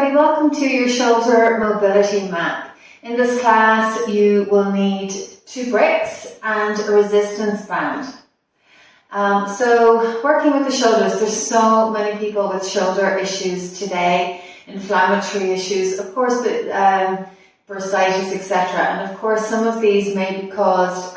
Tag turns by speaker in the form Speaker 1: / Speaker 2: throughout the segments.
Speaker 1: everybody, welcome to your shoulder mobility map. In this class you will need 2 bricks and a resistance band. So working with the shoulders, there's so many people with shoulder issues today, inflammatory issues, of course the bursitis, etc. And of course some of these may be caused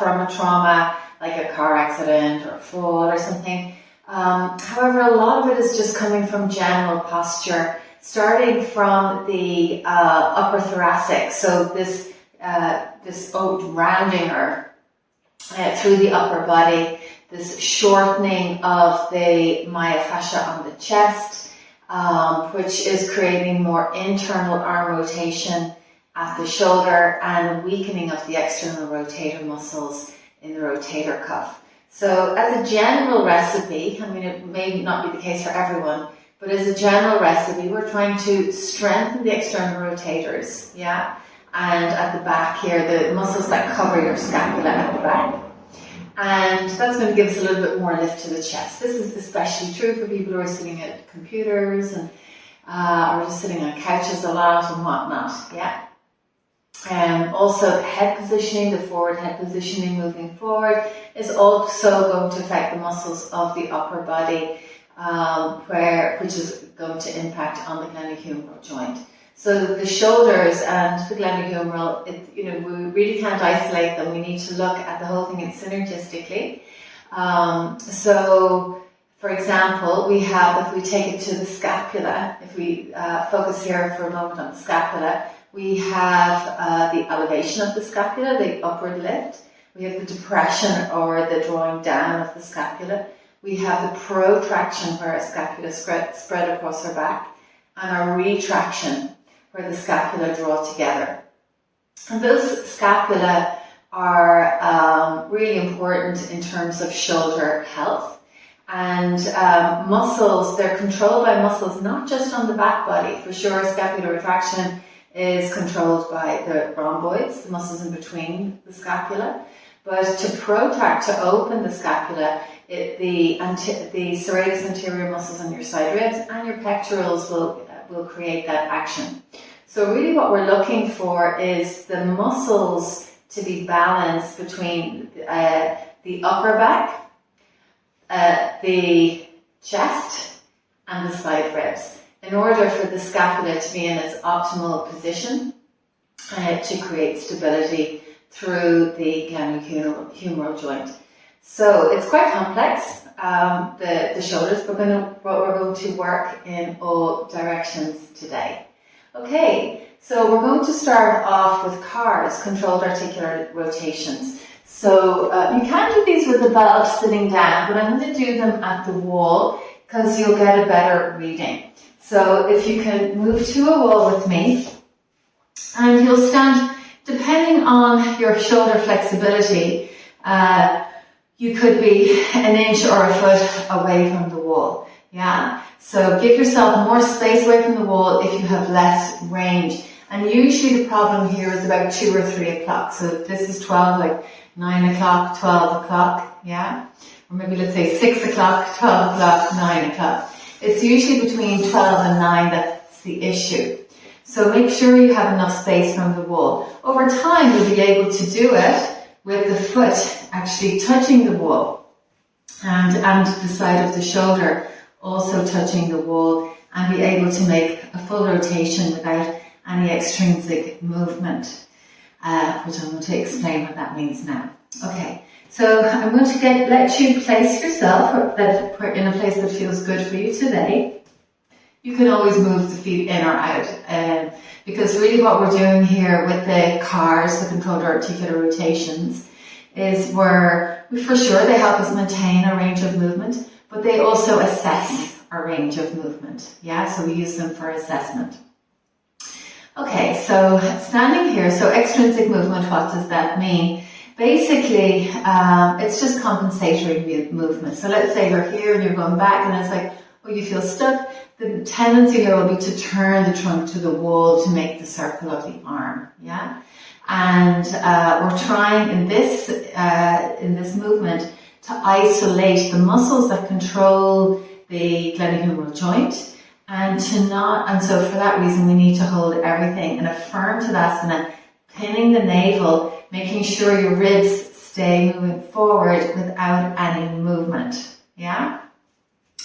Speaker 1: from a trauma like a car accident or a fall or something. However, a lot of it is just coming from general posture, starting from the upper thoracic, so this rounding through the upper body, this shortening of the myofascia on the chest, which is creating more internal arm rotation at the shoulder and a weakening of the external rotator muscles in the rotator cuff. So as a general recipe, I mean it may not be the case for everyone, but as a general recipe we're trying to strengthen the external rotators, yeah, and at the back here, the muscles that cover your scapula at the back. And that's going to give us a little bit more lift to the chest. This is especially true for people who are sitting at computers and or just sitting on couches a lot and whatnot, yeah. Also the head positioning, the forward head positioning moving forward is also going to affect the muscles of the upper body, which is going to impact on the glenohumeral joint. So the shoulders and the glenohumeral, we really can't isolate them. We need to look at the whole thing synergistically. So for example, we have, if we take it to the scapula, if we focus here for a moment on the scapula, we have the elevation of the scapula, the upward lift. We have the depression or the drawing down of the scapula. We have the protraction where our scapula spread across our back, and our retraction where the scapula draw together. And those scapula are really important in terms of shoulder health. And muscles, they're controlled by muscles, not just on the back body. For sure, scapular retraction is controlled by the rhomboids, the muscles in between the scapula. But to protract, to open the scapula, the serratus anterior muscles on your side ribs and your pectorals will create that action. So really what we're looking for is the muscles to be balanced between the upper back, the chest and the side ribs, in order for the scapula to be in its optimal position to create stability through the glenohumeral joint. So it's quite complex, the shoulders, but we're going to work in all directions today. Okay, so we're going to start off with CARs, controlled articular rotations. So you can do these with the belt sitting down, but I'm going to do them at the wall because you'll get a better reading. So if you can move to a wall with me, and you'll stand, depending on your shoulder flexibility, you could be an inch or a foot away from the wall, yeah? So give yourself more space away from the wall if you have less range. And usually the problem here is about 2 or 3 o'clock. So if this is 12, like 9 o'clock, 12 o'clock, yeah? Or maybe let's say 6 o'clock, 12 o'clock, 9 o'clock. It's usually between 12 and 9 that's the issue. So make sure you have enough space from the wall. Over time, you'll be able to do it with the foot actually touching the wall and the side of the shoulder also touching the wall, and be able to make a full rotation without any extrinsic movement, which I'm going to explain what that means now. Okay, so I'm going to let you place yourself in a place that feels good for you today. You can always move the feet in or out, because really what we're doing here with the CARs, the controlled articular rotations, is for sure they help us maintain a range of movement, but they also assess our range of movement. Yeah, so we use them for assessment. Okay, so standing here, so extrinsic movement, what does that mean? Basically, it's just compensatory movement. So let's say you're here and you're going back and it's like, oh, you feel stuck. The tendency here will be to turn the trunk to the wall to make the circle of the arm, yeah? And we're trying in this movement to isolate the muscles that control the glenohumeral joint And so for that reason, we need to hold everything in a firm Tadasana, pinning the navel, making sure your ribs stay moving forward without any movement. Yeah?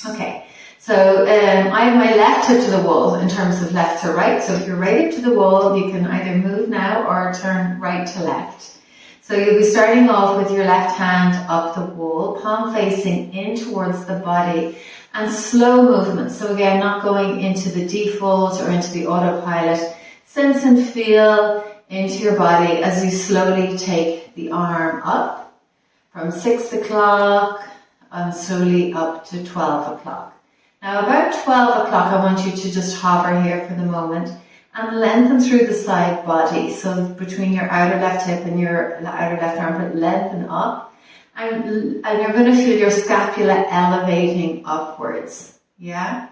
Speaker 1: Okay. So I have my left hip to the wall in terms of left to right. So if you're right hip to the wall, you can either move now or turn right to left. So you'll be starting off with your left hand up the wall, palm facing in towards the body, and slow movement. So again, not going into the default or into the autopilot. Sense and feel into your body as you slowly take the arm up from 6 o'clock and slowly up to 12 o'clock. Now about 12 o'clock, I want you to just hover here for the moment and lengthen through the side body. So between your outer left hip and your outer left armpit, lengthen up. And you're going to feel your scapula elevating upwards. Yeah?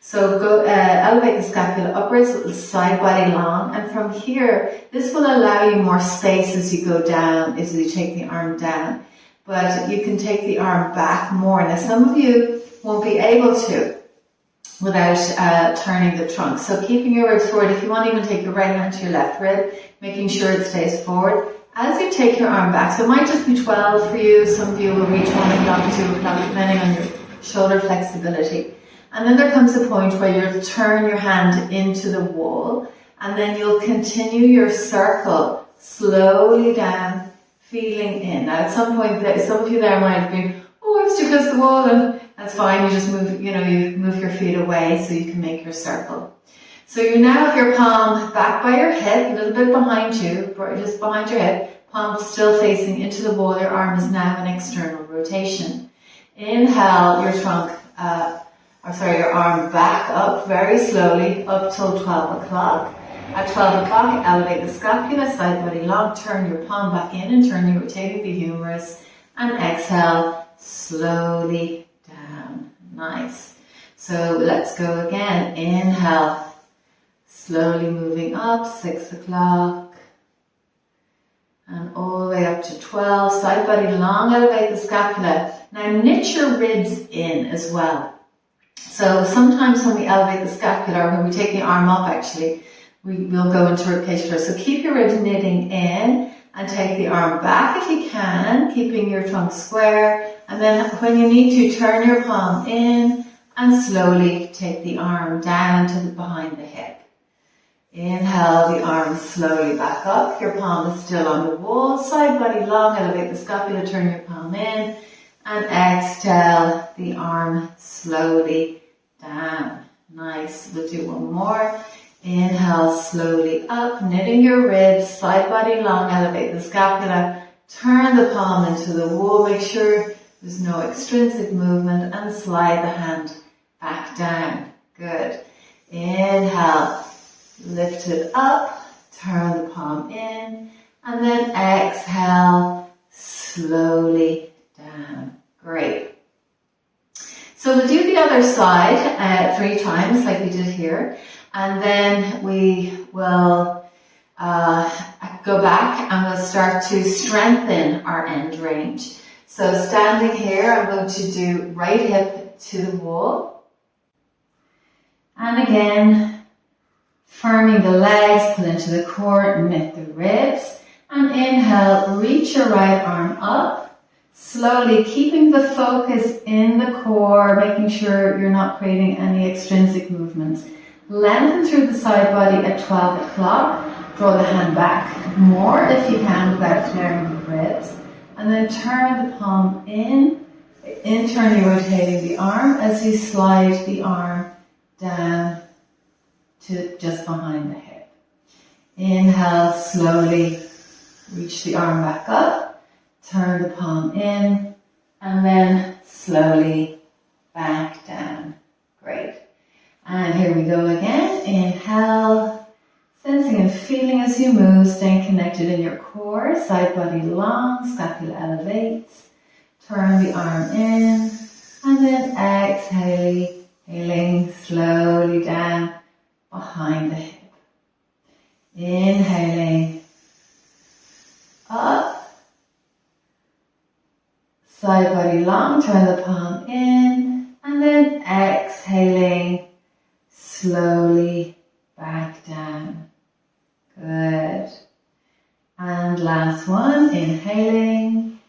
Speaker 1: So go elevate the scapula upwards, side body long. And from here, this will allow you more space as you go down, as you take the arm down. But you can take the arm back more. Now some of you won't be able to without turning the trunk. So keeping your ribs forward, if you want to even take your right hand to your left rib, making sure it stays forward. As you take your arm back, so it might just be 12 for you, some of you will reach 1 o'clock, 2 o'clock, depending on your shoulder flexibility. And then there comes a point where you'll turn your hand into the wall, and then you'll continue your circle slowly down, feeling in. Now at some point, some of you there might have been, oh, I was too close to the wall, and that's fine, you just move, you move your feet away so you can make your circle. So you now have your palm back by your hip, a little bit behind you, just behind your hip, palm still facing into the wall, your arm is now in external rotation. Inhale your your arm back up very slowly up till 12 o'clock. At 12 o'clock, elevate the scapula, side body long, turn your palm back in and turn you rotating the humerus, and exhale slowly down. Nice. So let's go again. Inhale. Slowly moving up, 6 o'clock, and all the way up to 12. Side body long, elevate the scapula. Now knit your ribs in as well. So sometimes when we elevate the scapula, or when we take the arm up actually, we will go into ribcage first. So keep your ribs knitting in and take the arm back if you can, keeping your trunk square. And then when you need to, turn your palm in and slowly take the arm down to behind the hip. Inhale the arm slowly back up, your palm is still on the wall, side body long, elevate the scapula, turn your palm in, and exhale the arm slowly down. Nice, we'll do one more. Inhale slowly up, knitting your ribs, side body long, elevate the scapula, turn the palm into the wall, make sure there's no extrinsic movement, and slide the hand back down. Good. Inhale. Lift it up, turn the palm in, and then exhale slowly down. Great. So we'll do the other side 3 times like we did here, and then we will go back and we'll start to strengthen our end range. So standing here, I'm going to do right hip to the wall, and again, firming the legs, pull into the core, knit the ribs, and inhale, reach your right arm up, slowly keeping the focus in the core, making sure you're not creating any extrinsic movements. Lengthen through the side body at 12 o'clock, draw the hand back more if you can without flaring the ribs, and then turn the palm in, internally rotating the arm as you slide the arm down to just behind the hip. Inhale, slowly reach the arm back up, turn the palm in, and then slowly back down. Great. And here we go again. Inhale, sensing and feeling as you move, staying connected in your core, side body long, scapula elevates, turn the arm in, and then exhaling slowly down behind the hip. Inhaling up, side body long, turn the palm in, and then exhaling slowly back down. Good. And last one, inhaling.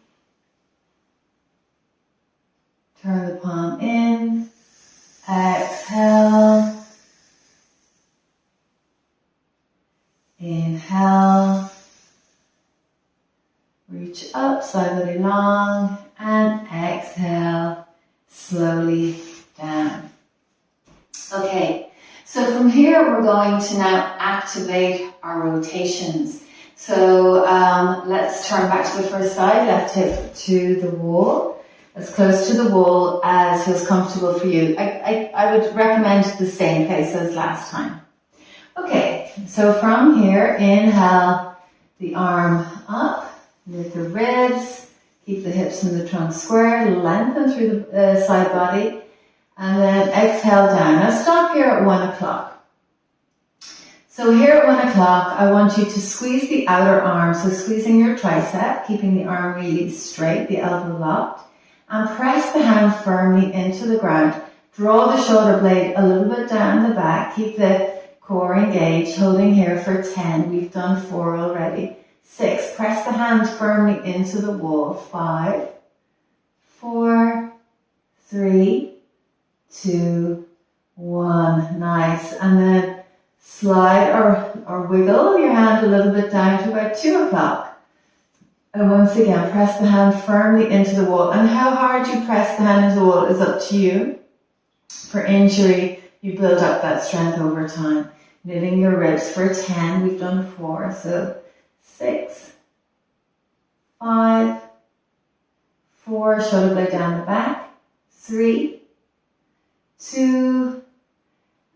Speaker 1: Turn the palm in. Exhale. Inhale. Reach up, side body long, and exhale, slowly down. Okay, so from here we're going to now activate our rotations. So let's turn back to the first side, left hip to the wall, as close to the wall as feels comfortable for you. I would recommend the same place as last time. Okay, so from here, inhale the arm up. Lift the ribs, keep the hips and the trunk square, lengthen through the side body, and then exhale down. Now stop here at 1 o'clock. So here at 1 o'clock, I want you to squeeze the outer arm, so squeezing your tricep, keeping the arm really straight, the elbow locked, and press the hand firmly into the ground. Draw the shoulder blade a little bit down the back, keep the core engaged, holding here for 10. We've done 4 already. 6, press the hand firmly into the wall. 5, 4, 3, 2, 1. Nice. And then slide or wiggle your hand a little bit down to about 2 o'clock. And once again, press the hand firmly into the wall. And how hard you press the hand into the wall is up to you. For injury, you build up that strength over time. Knitting your ribs for 10. We've done 4. So 6, 5, 4, shoulder blade down the back, 3, 2,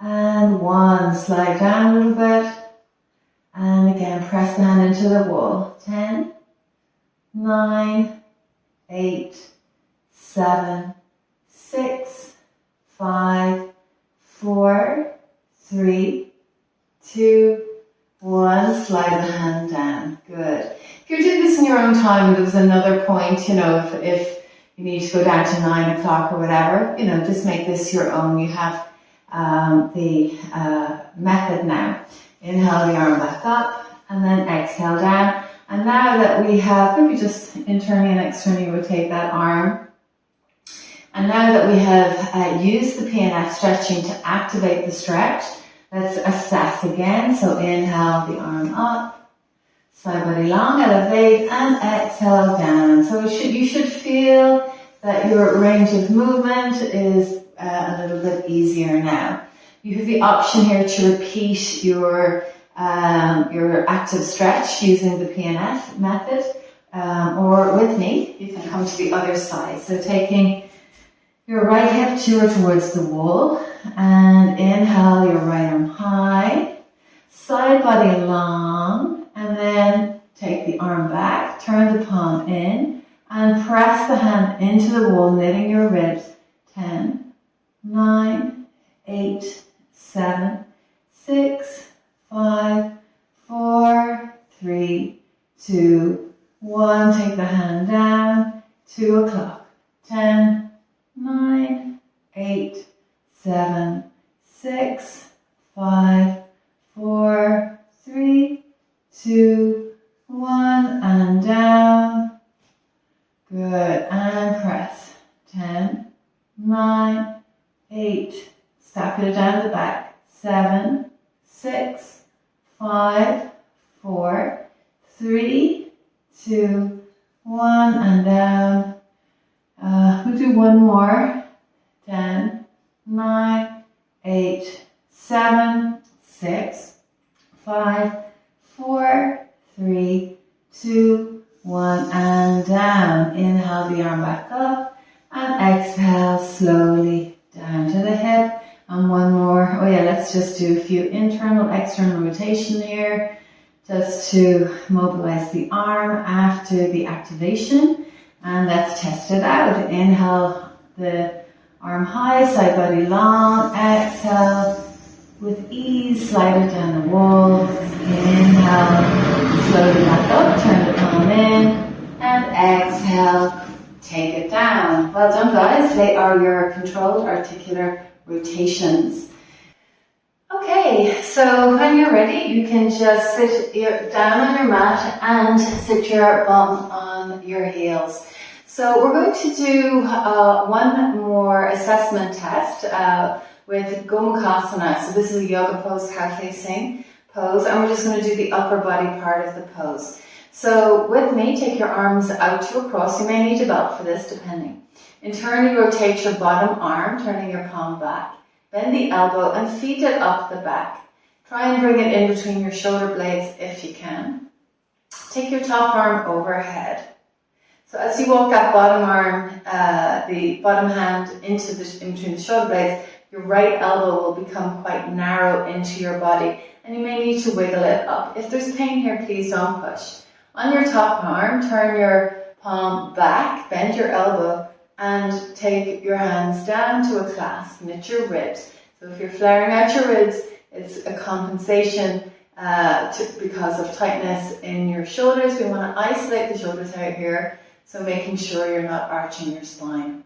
Speaker 1: and 1. Slide down a little bit, and again press the hand into the wall. 10, 9, 8, 7, 6, 5, 4, 3, 2, 1, slide the hand down. Good. If you're doing this in your own time and there was another point, if you need to go down to 9 o'clock or whatever, just make this your own. You have the method now. Inhale the arm back up and then exhale down. And now that we have, maybe just internally and externally rotate that arm. And now that we have used the PNF stretching to activate the stretch, let's assess again. So inhale the arm up, side body long, elevate, and exhale down. So you should feel that your range of movement is a little bit easier now. You have the option here to repeat your active stretch using the PNF method, or with me, you can come to the other side. So taking your right hip towards the wall, and inhale your right arm high, side body long, and then take the arm back, turn the palm in, and press the hand into the wall, knitting your ribs. 10, 9, 8, 7, 6, 5, 4, 3, 2, 1. Take the hand down. 2 o'clock. 10, 9, 8, 7, 6, 5, 4, 3, 2, 1, and down. Good, and press. 10, 9, 8, step it down the back. 7, 6, 5, 4, 3, 2, 1, and down. We'll do one more. 10, 9, 8, 7, 6, 5, 4, 3, 2, 1, and down. Inhale the arm back up and exhale slowly down to the hip. And one more. Oh yeah, let's just do a few internal, external rotation here just to mobilize the arm after the activation. And let's test it out. Inhale the arm high, side body long. Exhale with ease, slide it down the wall. Inhale, slowly back up, turn the palm in, and exhale, take it down. Well done, guys. They are your controlled articular rotations. Okay, so when you're ready, you can just sit down on your mat and sit your bum on your heels. So we're going to do one more assessment test with Gomukhasana. So this is a yoga pose, cow facing pose, and we're just going to do the upper body part of the pose. So with me, take your arms out to a cross. You may need a belt for this, depending. In turn, you rotate your bottom arm, turning your palm back. Bend the elbow and feed it up the back. Try and bring it in between your shoulder blades if you can. Take your top arm overhead. So as you walk that bottom arm, the bottom hand in between the shoulder blades, your right elbow will become quite narrow into your body and you may need to wiggle it up. If there's pain here, please don't push. On your top arm, turn your palm back, bend your elbow, and take your hands down to a clasp, knit your ribs. So if you're flaring out your ribs, it's a compensation because of tightness in your shoulders. We want to isolate the shoulders out here, so making sure you're not arching your spine.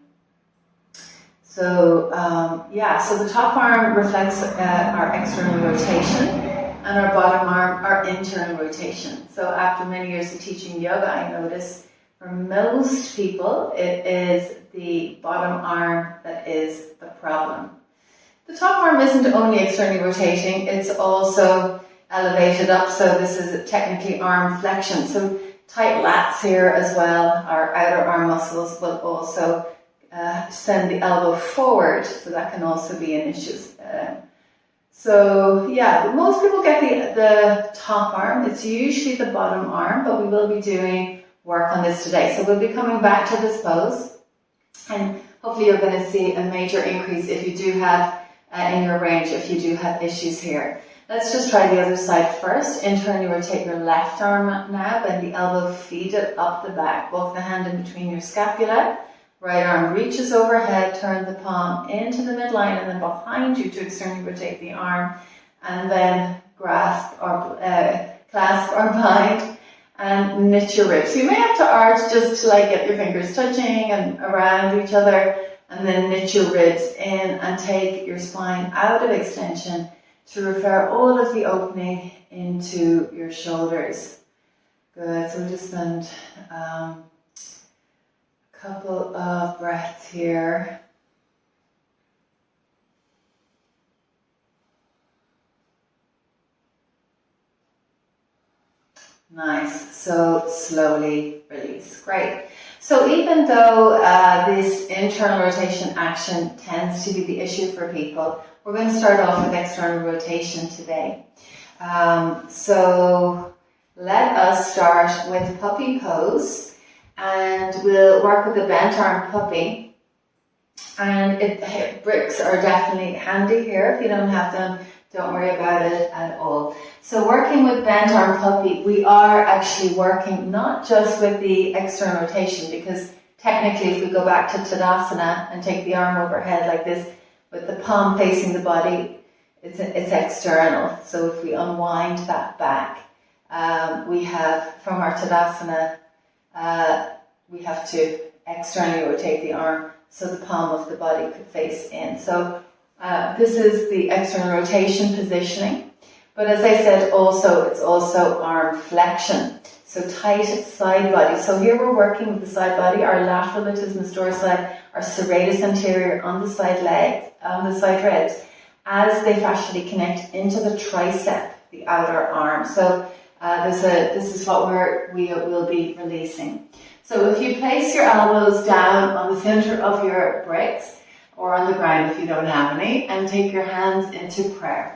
Speaker 1: So so the top arm reflects our external rotation and our bottom arm our internal rotation. So after many years of teaching yoga, I notice for most people, it is the bottom arm that is the problem. The top arm isn't only externally rotating, it's also elevated up, so this is technically arm flexion. So tight lats here as well, our outer arm muscles will also send the elbow forward, so that can also be an issue. But most people get the top arm. It's usually the bottom arm, but we will be doing work on this today. So we'll be coming back to this pose, and hopefully you're going to see a major increase if you do have in your range, if you do have issues here. Let's just try the other side first. Internally rotate your left arm now, bend the elbow, feed it up the back. Walk the hand in between your scapula. Right arm reaches overhead, turn the palm into the midline and then behind you to externally rotate the arm, and then clasp or bind and knit your ribs. So you may have to arch just to get your fingers touching and around each other, and then knit your ribs in and take your spine out of extension to refer all of the opening into your shoulders. Good, so we'll just spend a couple of breaths here. Nice, so slowly release. Great. So even though this internal rotation action tends to be the issue for people, we're going to start off with external rotation today. So let us start with puppy pose, and we'll work with the bent arm puppy. And bricks are definitely handy here. If you don't have them, don't worry about it at all. So working with bent arm puppy, we are actually working not just with the external rotation, because technically if we go back to Tadasana and take the arm overhead like this, with the palm facing the body, it's external. So if we unwind that back, we have, from our Tadasana, we have to externally rotate the arm so the palm of the body could face in. So this is the external rotation positioning. But as I said, it's also arm flexion. So tight side body. So here we're working with the side body, our lateral latissimus dorsi, our serratus anterior on the side legs, on the side ribs, as they fascially connect into the tricep, the outer arm. So this is what we will be releasing. So if you place your elbows down on the center of your bricks, or on the ground if you don't have any, and take your hands into prayer.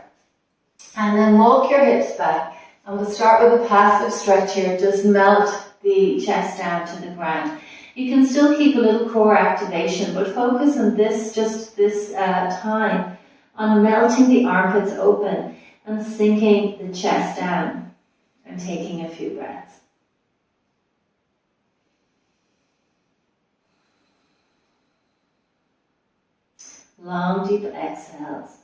Speaker 1: And then walk your hips back. And we'll start with a passive stretch here. Just melt the chest down to the ground. You can still keep a little core activation, but focus on this time on melting the armpits open and sinking the chest down and taking a few breaths. Long, deep exhales.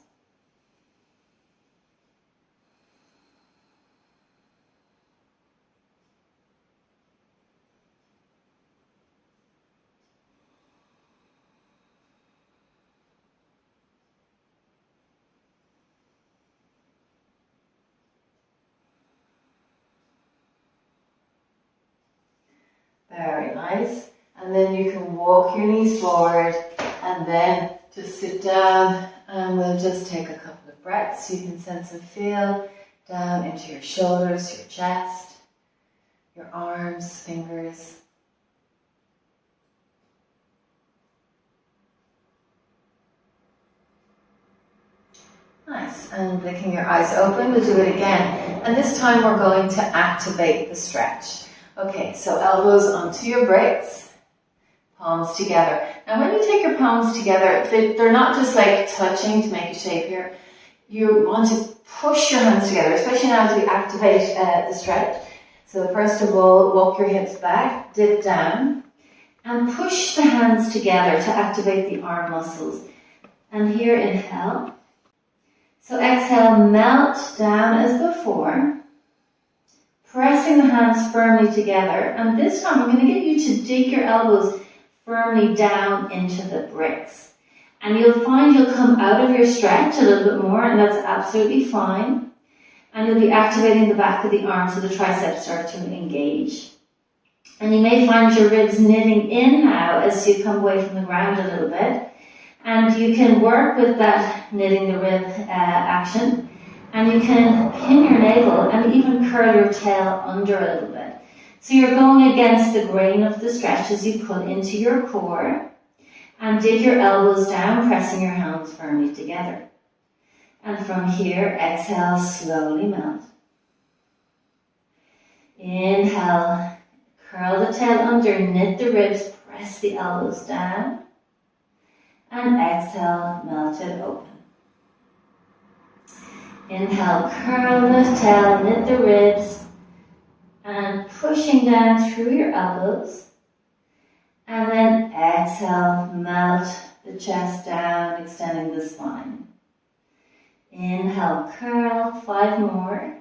Speaker 1: Very nice. And then you can walk your knees forward and then just sit down, and we'll just take a couple of breaths so you can sense and feel down into your shoulders, your chest, your arms, fingers. Nice. And blinking your eyes open, we'll do it again. And this time we're going to activate the stretch. Okay, so elbows onto your bricks, palms together. Now when you take your palms together, they're not just like touching to make a shape here. You want to push your hands together, especially now as we activate the stretch. So first of all, walk your hips back, dip down, and push the hands together to activate the arm muscles. And here, inhale. So exhale, melt down as before, pressing the hands firmly together. And this time I'm going to get you to dig your elbows firmly down into the bricks. And you'll find you'll come out of your stretch a little bit more, and that's absolutely fine. And you'll be activating the back of the arm so the triceps start to engage. And you may find your ribs knitting in now as you come away from the ground a little bit. And you can work with that knitting the rib action. And you can pin your navel and even curl your tail under a little bit. So you're going against the grain of the stretch as you put into your core. And dig your elbows down, pressing your hands firmly together. And from here, exhale, slowly melt. Inhale, curl the tail under, knit the ribs, press the elbows down. And exhale, melt it open. Inhale, curl the tail, knit the ribs, and pushing down through your elbows. And then exhale, melt the chest down, extending the spine. Inhale, curl, 5 more.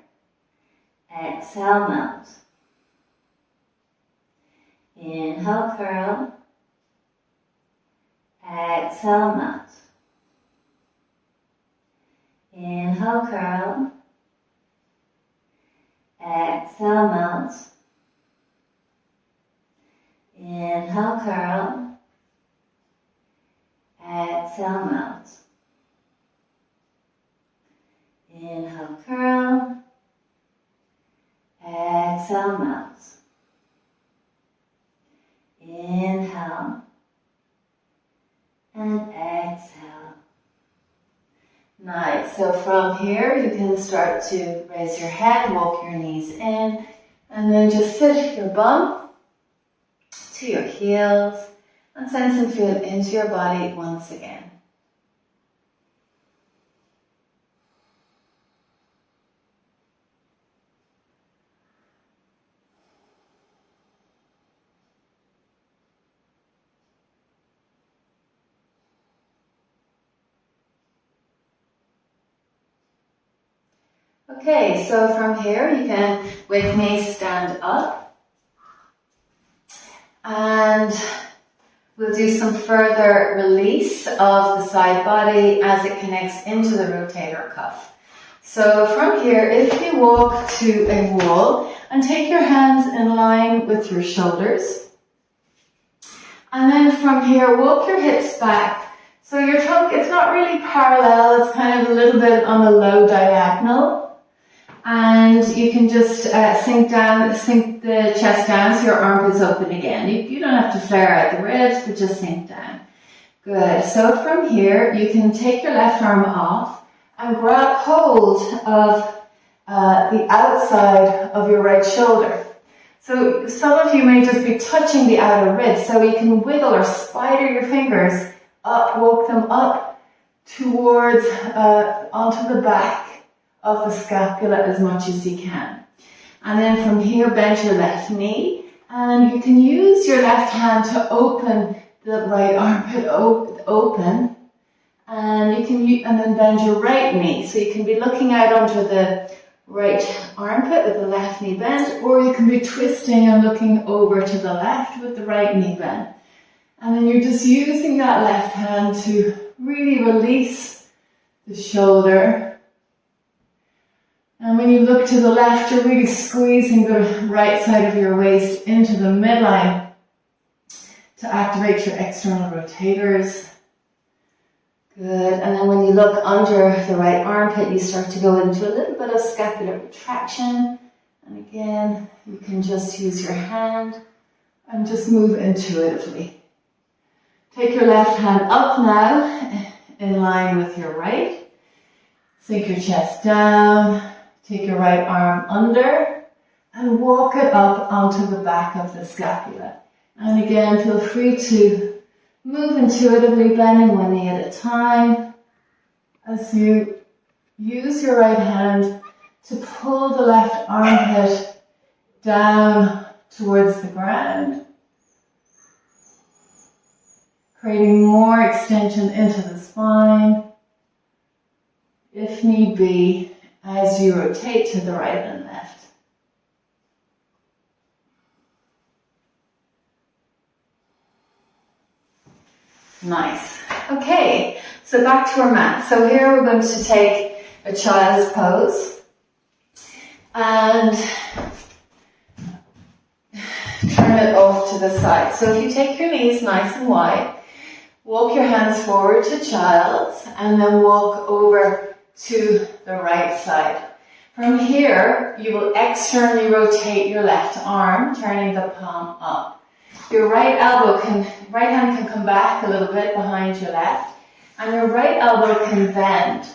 Speaker 1: Exhale, melt. Inhale, curl. Exhale, melt. Inhale, curl. Exhale, melt. Inhale, curl. Exhale, melt. Inhale, curl. Exhale, melt. Inhale. And exhale. Nice. So from here, you can start to raise your head, walk your knees in, and then just sit your bum to your heels and sense and feel into your body once again. Okay, so from here you can, with me, stand up. And we'll do some further release of the side body as it connects into the rotator cuff. So from here, if you walk to a wall and take your hands in line with your shoulders. And then from here, walk your hips back. So your trunk, it's not really parallel, it's kind of a little bit on the low diagonal. And you can just sink the chest down so your armpits open again. You don't have to flare out the ribs, but just sink down. Good. So from here, you can take your left arm off and grab hold of the outside of your right shoulder. So some of you may just be touching the outer ribs, so you can wiggle or spider your fingers up, walk them up towards, onto the back of the scapula as much as you can. And then from here, bend your left knee, and you can use your left hand to open the right armpit open, and you can and then bend your right knee. So you can be looking out onto the right armpit with the left knee bent, or you can be twisting and looking over to the left with the right knee bent. And then you're just using that left hand to really release the shoulder And when you look to the left, you're really squeezing the right side of your waist into the midline to activate your external rotators. Good. And then when you look under the right armpit, you start to go into a little bit of scapular retraction. And again, you can just use your hand and just move intuitively. Take your left hand up now, in line with your right. Sink your chest down. Take your right arm under and walk it up onto the back of the scapula. And again, feel free to move intuitively, bending one knee at a time as you use your right hand to pull the left armpit down towards the ground, creating more extension into the spine. If need be, as you rotate to the right and left. Nice. Okay, so back to our mat. So here we're going to take a child's pose and turn it off to the side. So if you take your knees nice and wide, walk your hands forward to child's and then walk over to the right side. From here, you will externally rotate your left arm, turning the palm up. Your right hand can come back a little bit behind your left, and your right elbow can bend.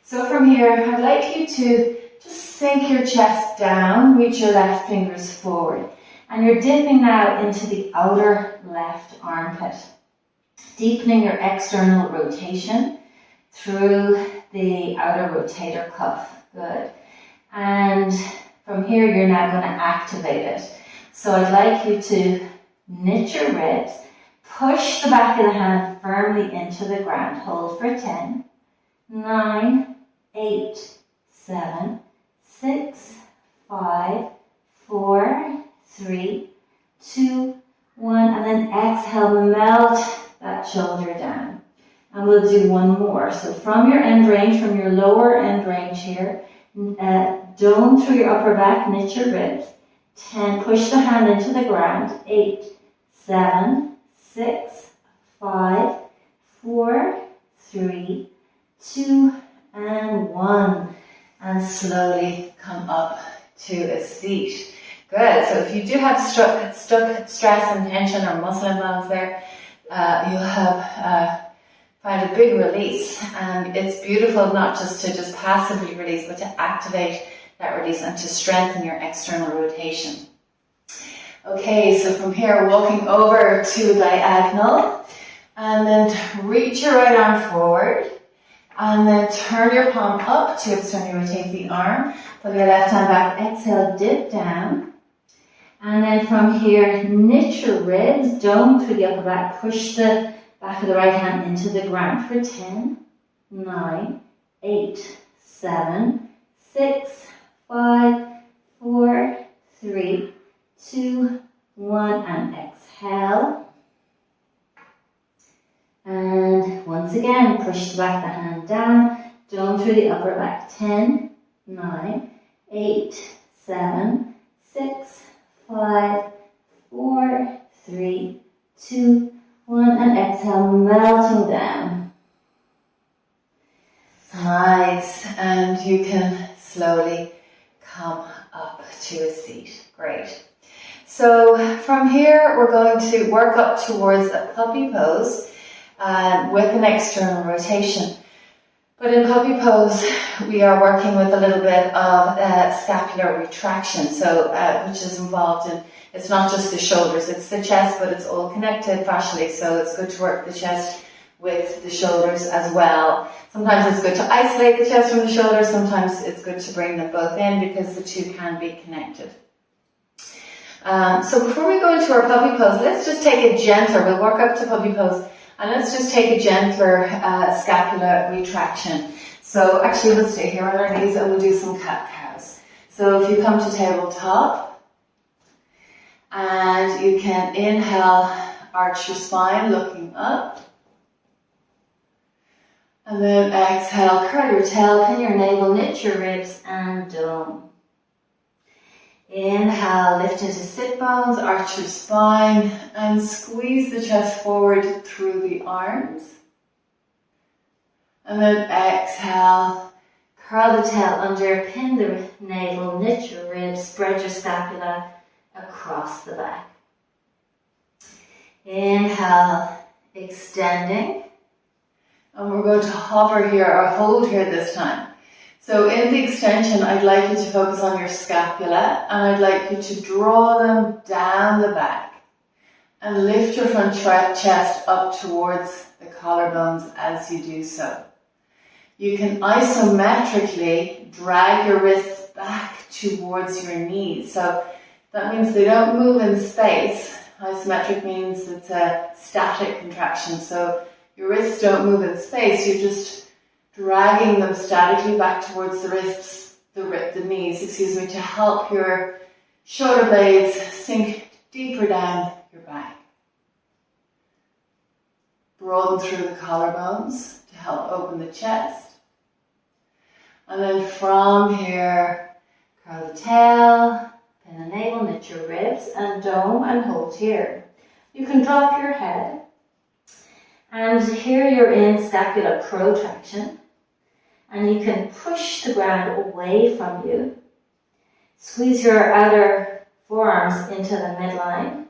Speaker 1: So from here, I'd like you to just sink your chest down, reach your left fingers forward, and you're dipping now into the outer left armpit, deepening your external rotation through the outer rotator cuff. Good. And from here, you're now going to activate it. So I'd like you to knit your ribs, push the back of the hand firmly into the ground. Hold for 10, 9, 8, 7, 6, 5, 4, 3, 2, 1, and then exhale, melt that shoulder down. And we'll do one more. So from your end range, from your lower end range here, dome through your upper back, knit your ribs. 10, push the hand into the ground. 8, 7, 6, 5, 4, 3, 2, and 1. And slowly come up to a seat. Good. So if you do have stuck stress and tension or muscle imbalance there, you'll have find a big release. And it's beautiful not just to just passively release, but to activate that release and to strengthen your external rotation. Okay, so from here, walking over to diagonal, and then reach your right arm forward, and then turn your palm up to externally rotate the arm. Pull your left hand back, exhale, dip down. And then from here, knit your ribs, dome through the upper back, push the back of the right hand into the ground for 10, 9, 8, 7, 6, 5, 4, 3, 2, 1, and exhale. And once again, push the back of the hand down, dome through the upper back. 10, 9, 8, 7, 6, 5, 4, 3, 2, 1, and exhale, melting down. Nice, and you can slowly come up to a seat. Great. So from here, we're going to work up towards a puppy pose with an external rotation. But in puppy pose, we are working with a little bit of scapular retraction, so which is involved in, it's not just the shoulders, it's the chest, but it's all connected fascially, so it's good to work the chest with the shoulders as well. Sometimes it's good to isolate the chest from the shoulders, sometimes it's good to bring them both in because the two can be connected. So before we go into our puppy pose, let's just take a gentler, we'll work up to puppy pose, and let's just take a gentler scapular retraction. So actually we'll stay here on our knees and we'll do some cat-cows. So if you come to tabletop, and you can inhale, arch your spine, looking up. And then exhale, curl your tail, pin your navel, knit your ribs and dome. Inhale, lift into sit bones, arch your spine and squeeze the chest forward through the arms. And then exhale, curl the tail under, pin the navel, knit your ribs, spread your scapula across the back. Inhale, extending. And we're going to hover here or hold here this time. So in the extension, I'd like you to focus on your scapula and I'd like you to draw them down the back and lift your front chest up towards the collarbones as you do so. You can isometrically drag your wrists back towards your knees. So that means they don't move in space. Isometric means it's a static contraction. So your wrists don't move in space. You're just dragging them statically back towards the wrists, the knees, to help your shoulder blades sink deeper down your back. Broaden through the collarbones to help open the chest. And then from here, curl the tail, pin the navel, knit your ribs and dome and hold here. You can drop your head. And here you're in scapular protraction. And you can push the ground away from you. Squeeze your outer forearms into the midline.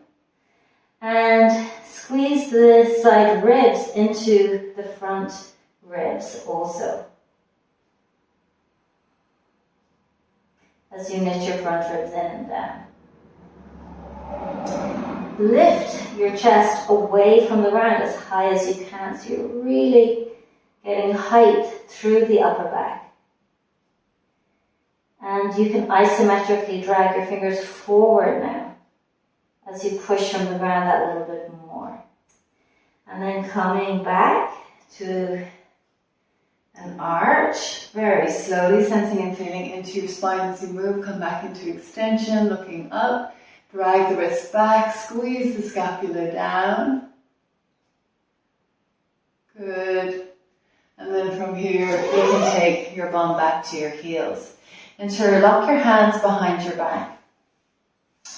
Speaker 1: And squeeze the side ribs into the front ribs also. As you knit your front ribs in and down. Lift your chest away from the ground as high as you can, so you're really getting height through the upper back. And you can isometrically drag your fingers forward now as you push from the ground that little bit more. And then coming back to an arch, very slowly, sensing and feeling into your spine as you move. Come back into extension, looking up. Drag the wrists back, squeeze the scapula down. Good. And then from here, you can take your bum back to your heels. Interlock your hands behind your back.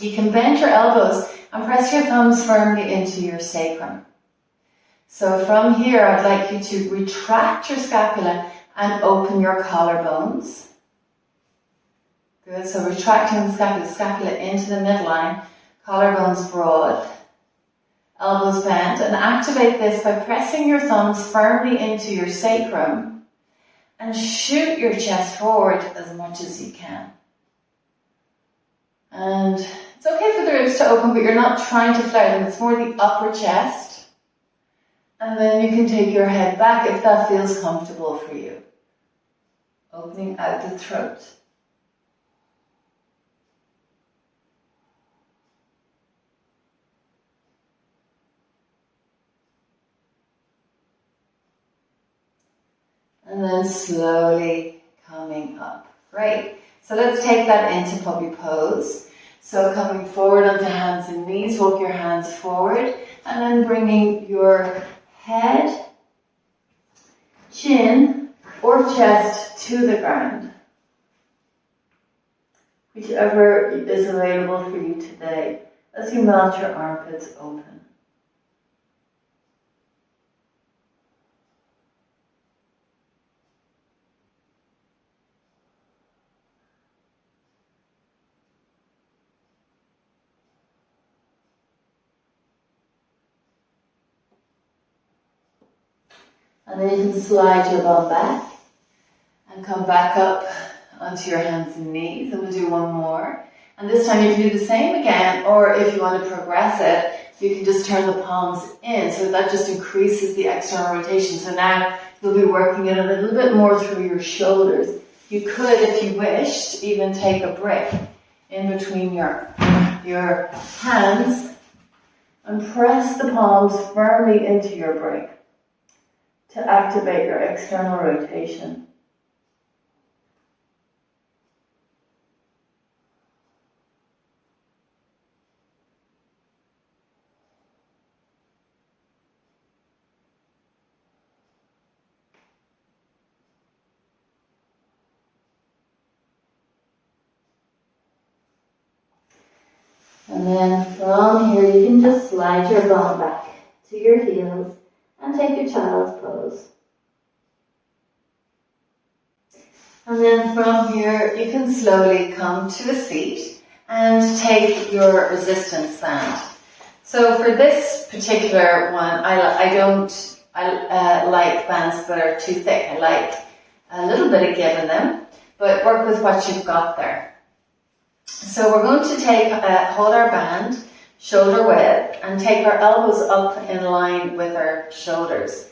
Speaker 1: You can bend your elbows and press your thumbs firmly into your sacrum. So from here, I'd like you to retract your scapula and open your collarbones. Good, so retracting the scapula into the midline, collarbones broad, elbows bent, and activate this by pressing your thumbs firmly into your sacrum and shoot your chest forward as much as you can. And it's okay for the ribs to open, but you're not trying to flare them. It's more the upper chest. And then you can take your head back if that feels comfortable for you. Opening out the throat. And then slowly coming up. Great. So let's take that into puppy pose. So coming forward onto hands and knees, walk your hands forward and then bringing your head, chin or chest to the ground. Whichever is available for you today as you melt your armpits open. And then you can slide your bum back and come back up onto your hands and knees. And we'll do one more. And this time you can do the same again, or if you want to progress it, you can just turn the palms in. So that just increases the external rotation. So now you'll be working it a little bit more through your shoulders. You could, if you wished, even take a brick in between your hands and press the palms firmly into your brick to activate your external rotation. And then from here you can just slide your bum back to your heels and take your child's pose. And then from here you can slowly come to a seat and take your resistance band. So for this particular one, I like bands that are too thick. I like a little bit of give in them, but work with what you've got there. So we're going to hold our band shoulder width and take our elbows up in line with our shoulders.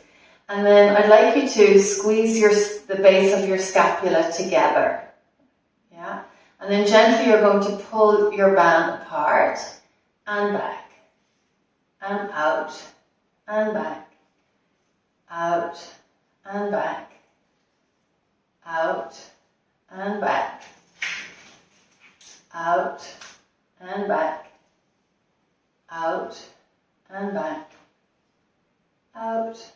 Speaker 1: And then I'd like you to squeeze the base of your scapula together. Yeah? And then gently you're going to pull your band apart and back and out and back, out and back, out and back, out and back, out and back, out,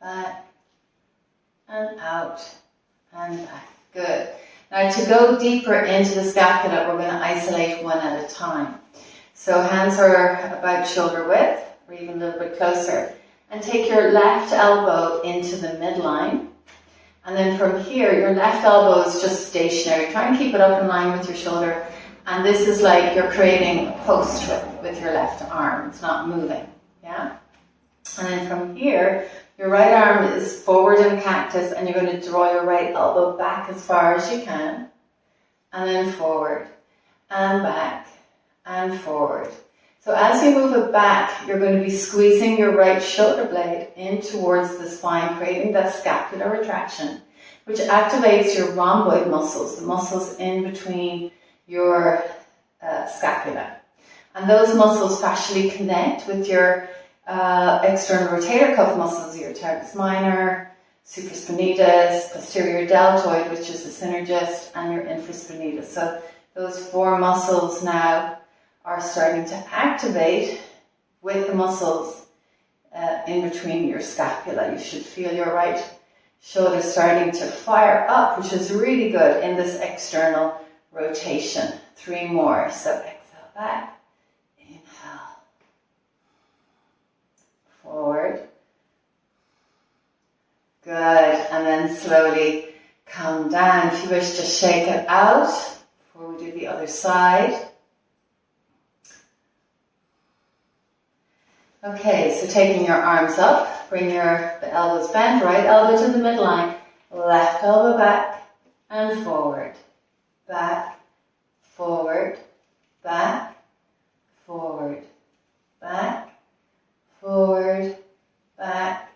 Speaker 1: back, and out, and back. Good. Now to go deeper into the scapula, we're going to isolate one at a time. So hands are about shoulder width, or even a little bit closer. And take your left elbow into the midline. And then from here, your left elbow is just stationary. Try and keep it up in line with your shoulder. And this is like you're creating a post with your left arm. It's not moving. Yeah? And then from here, your right arm is forward in a cactus and you're going to draw your right elbow back as far as you can. And then forward and back and forward. So as you move it back, you're going to be squeezing your right shoulder blade in towards the spine, creating that scapular retraction, which activates your rhomboid muscles, the muscles in between your scapula. And those muscles fascially connect with your external rotator cuff muscles, your teres minor, supraspinatus, posterior deltoid, which is the synergist, and your infraspinatus. So those four muscles now are starting to activate with the muscles in between your scapula. You should feel your right shoulder starting to fire up, which is really good in this external rotation. 3 more. So exhale back, inhale, forward. Good. And then slowly come down. If you wish to shake it out before we do the other side. Okay, so taking your arms up, bring the elbows bent, right elbow to the midline, left elbow back and forward, back, forward, back, forward, back, forward, back,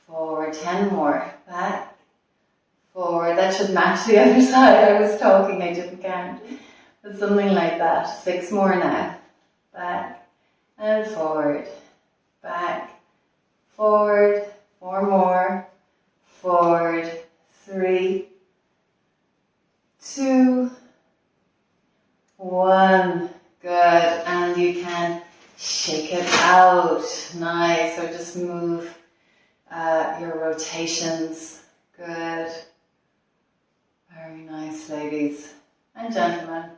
Speaker 1: forward. 10 more, back, forward. That should match the other side. I was talking, I didn't count, but something like that. 6 more now, back and forward. Back, forward, 4 more, forward, 3, 2, 1, good, and you can shake it out, nice, or just move your rotations, good, very nice ladies and gentlemen.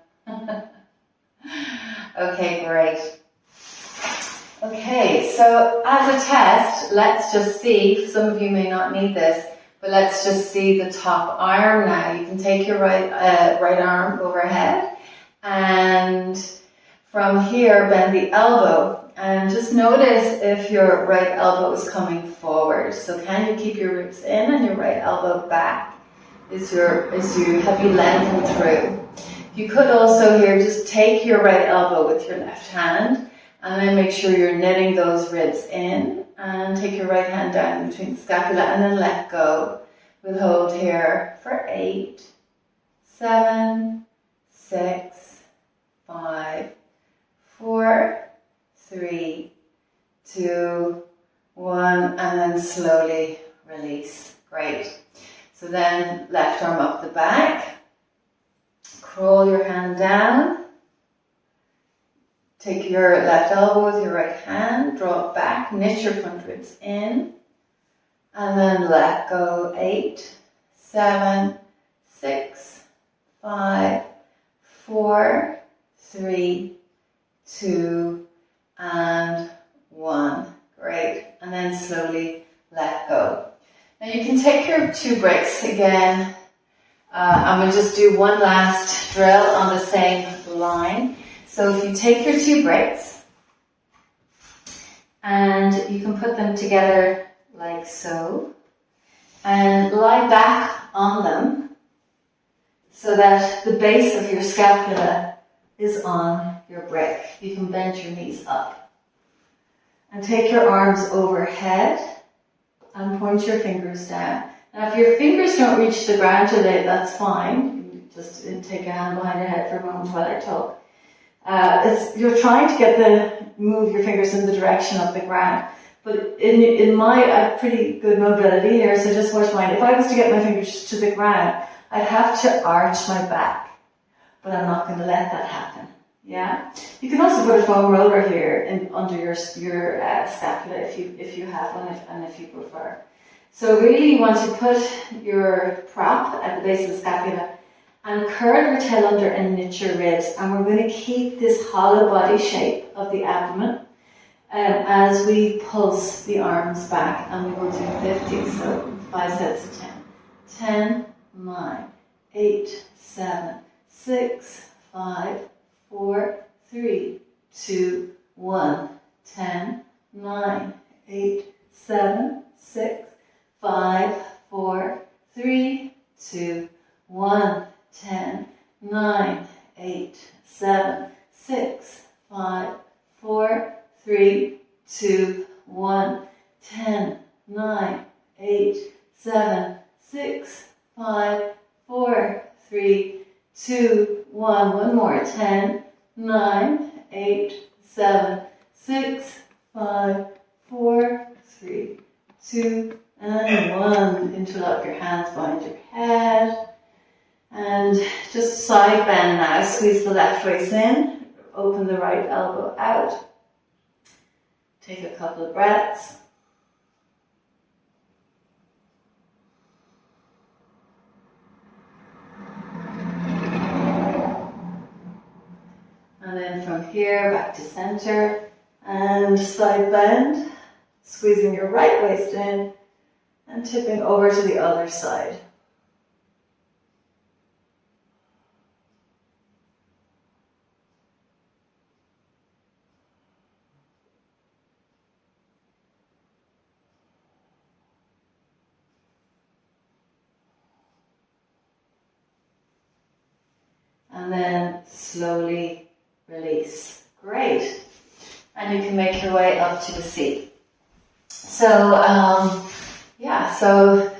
Speaker 1: Okay, great. Okay, so as a test, let's just see, some of you may not need this, but let's just see the top arm now. You can take your right arm overhead and from here bend the elbow and just notice if your right elbow is coming forward. So can you keep your ribs in and your right elbow back? Have you lengthened through? You could also here just take your right elbow with your left hand and then make sure you're knitting those ribs in and take your right hand down between the scapula and then let go. We'll hold here for 8, 7, 6, 5, 4, 3, 2, 1, and then slowly release. Great. So then left arm up the back, crawl your hand down. Take your left elbow with your right hand, draw it back, knit your front ribs in, and then let go. 8, 7, 6, 5, 4, 3, 2, and 1. Great. And then slowly let go. Now you can take your 2 breaks again, and we'll just do one last drill on the same line. So if you take your 2 breaks, and you can put them together like so, and lie back on them so that the base of your scapula is on your brick. You can bend your knees up. And take your arms overhead and point your fingers down. Now if your fingers don't reach the ground today, that's fine. Just take a hand behind your head for a moment while I talk. You're trying to move your fingers in the direction of the ground. But I have pretty good mobility here, so just watch mine. If I was to get my fingers to the ground, I'd have to arch my back. But I'm not going to let that happen. Yeah? You can also put a foam roller here under your scapula if you have one and if you prefer. So really you want to put your prop at the base of the scapula and curl your tail under and knit your ribs. And we're going to keep this hollow body shape of the abdomen as we pulse the arms back, and we will do 50. So 5 sets of 10. 10, 9, 8, 7, 6, 5, 4, 3, 2, 1. 10, 9, 8, 7, 6, 5, 4, 3, 2, 1. 10, 9, 8, 7, 6, 5, 4, 3, 2, 1. 10, 9, 8, 7, 6, 5, 4, 3, 2, 1. One more. 10, 9, 8, 7, 6, 5, 4, 3, 2, and 1. Interlock your hands behind your head. And just side bend now. Squeeze the left waist in. Open the right elbow out. Take a couple of breaths. And then from here back to center. And side bend. Squeezing your right waist in. And tipping over to the other side. And then slowly release. Great. And you can make your way up to the seat. So, so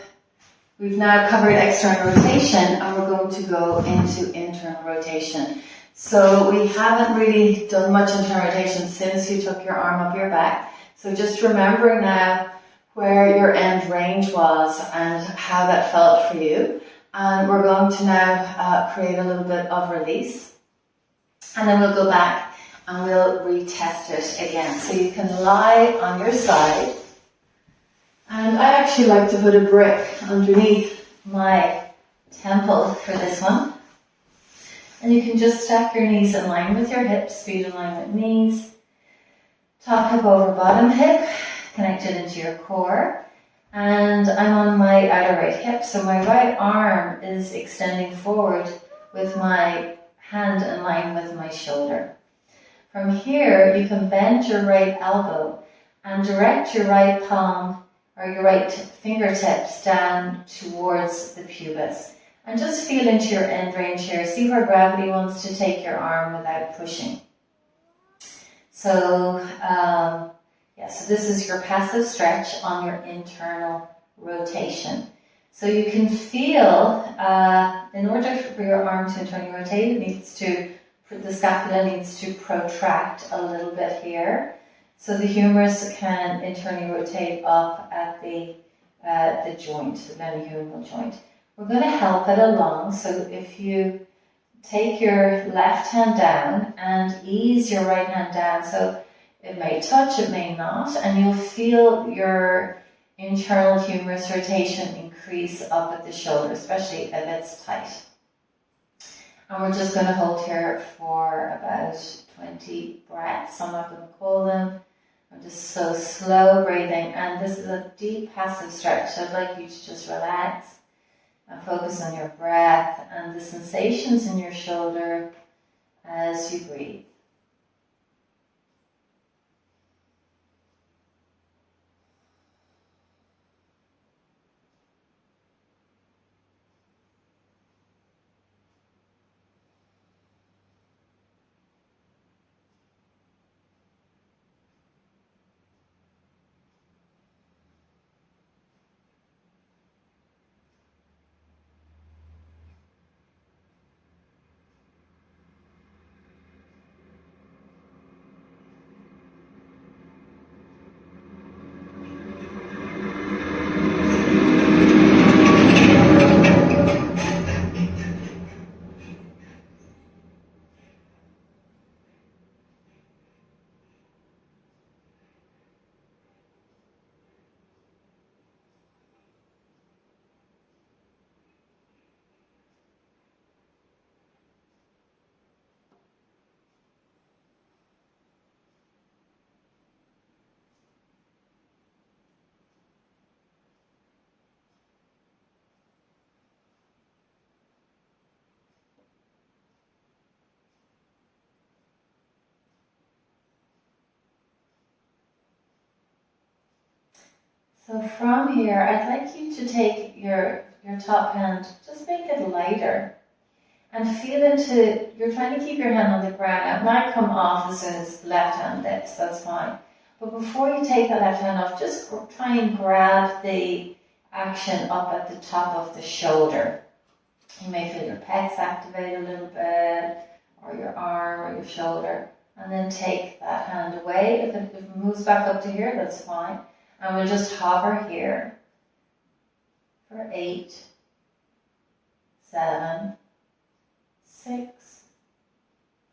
Speaker 1: we've now covered external rotation, and we're going to go into internal rotation. So we haven't really done much internal rotation since you took your arm up your back. So just remembering now where your end range was and how that felt for you. And we're going to now create a little bit of release. And then we'll go back and we'll retest it again. So you can lie on your side. And I actually like to put a brick underneath my temple for this one. And you can just stack your knees in line with your hips, feet in line with knees. Top hip over bottom hip, connected into your core. And I'm on my outer right hip, so my right arm is extending forward with my hand in line with my shoulder. From here, you can bend your right elbow and direct your right palm or your right fingertips down towards the pubis. And just feel into your end range here. See where gravity wants to take your arm without pushing. So, so this is your passive stretch on your internal rotation. So you can feel, in order for your arm to internally rotate, the scapula needs to protract a little bit here. So the humerus can internally rotate up at the joint, the glenohumeral joint. We're going to help it along. So if you take your left hand down and ease your right hand down, so it may touch, it may not, and you'll feel your internal humerus rotation increase up at the shoulder, especially if it's tight. And we're just going to hold here for about 20 breaths. I'm not going to call them. I'm just so slow breathing. And this is a deep passive stretch. I'd like you to just relax and focus on your breath and the sensations in your shoulder as you breathe. So from here, I'd like you to take your top hand, just make it lighter and feel into, you're trying to keep your hand on the ground. It might come off as soon as the left hand lifts, that's fine. But before you take the left hand off, just try and grab the action up at the top of the shoulder. You may feel your pecs activate a little bit, or your arm or your shoulder, and then take that hand away. If it moves back up to here, that's fine. And we'll just hover here for 8, 7, 6,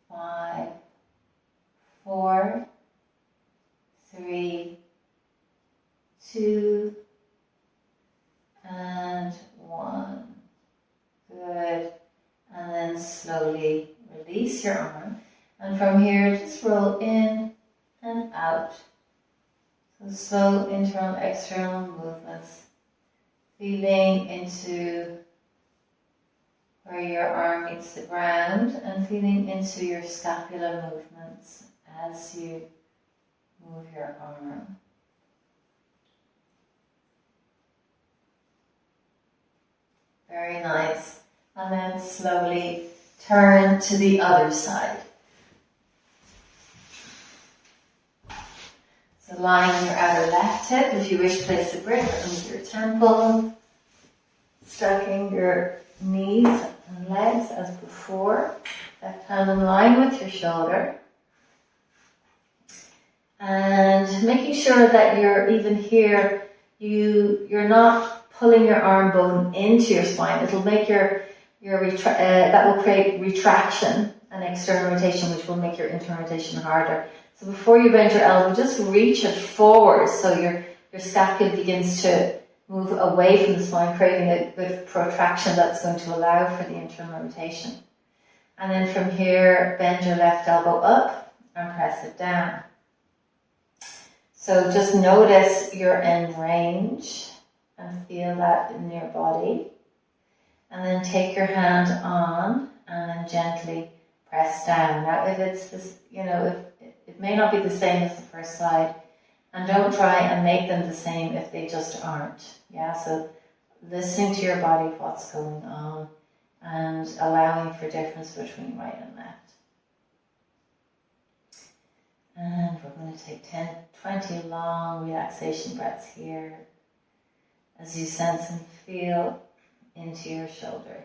Speaker 1: 5, 4, 3, 2, and 1. Good. And then slowly release your arm. And from here, just roll in and out. So slow internal, external movements. Feeling into where your arm meets the ground and feeling into your scapular movements as you move your arm. Very nice. And then slowly turn to the other side. So lying on your outer left hip, if you wish, place a grip under your temple, stacking your knees and legs as before, left hand in line with your shoulder. And making sure that you're even here, you're not pulling your arm bone into your spine. It'll make that will create retraction and external rotation, which will make your internal rotation harder. So before you bend your elbow, just reach it forward so your scapula begins to move away from the spine, creating a good protraction that's going to allow for the internal rotation. And then from here, bend your left elbow up and press it down. So just notice your end range and feel that in your body. And then take your hand on and then gently press down. Now if it's this, it may not be the same as the first side, and don't try and make them the same if they just aren't. Yeah, so listening to your body, what's going on, and allowing for difference between right and left. And we're going to take 10, 20 long relaxation breaths here as you sense and feel into your shoulder.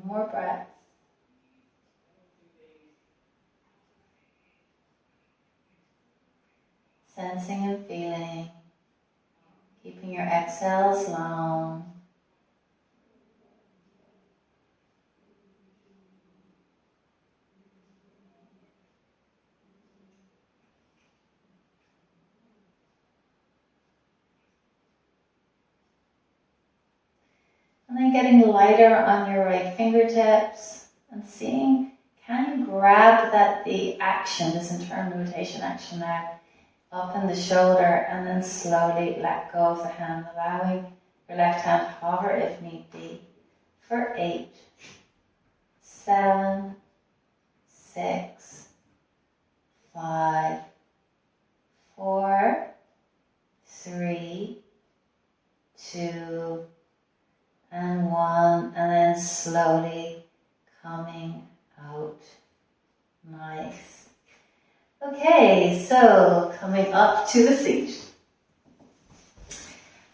Speaker 1: more breaths. Sensing and feeling. Keeping your exhales long. And then getting lighter on your right fingertips and seeing, can you grab the action, this internal rotation action now, up in the shoulder, and then slowly let go of the hand, allowing your left hand to hover if need be for 8, 7, 6, 5, 4, 3, 2, and 1, and then slowly coming out. Nice. Okay, so coming up to the seat.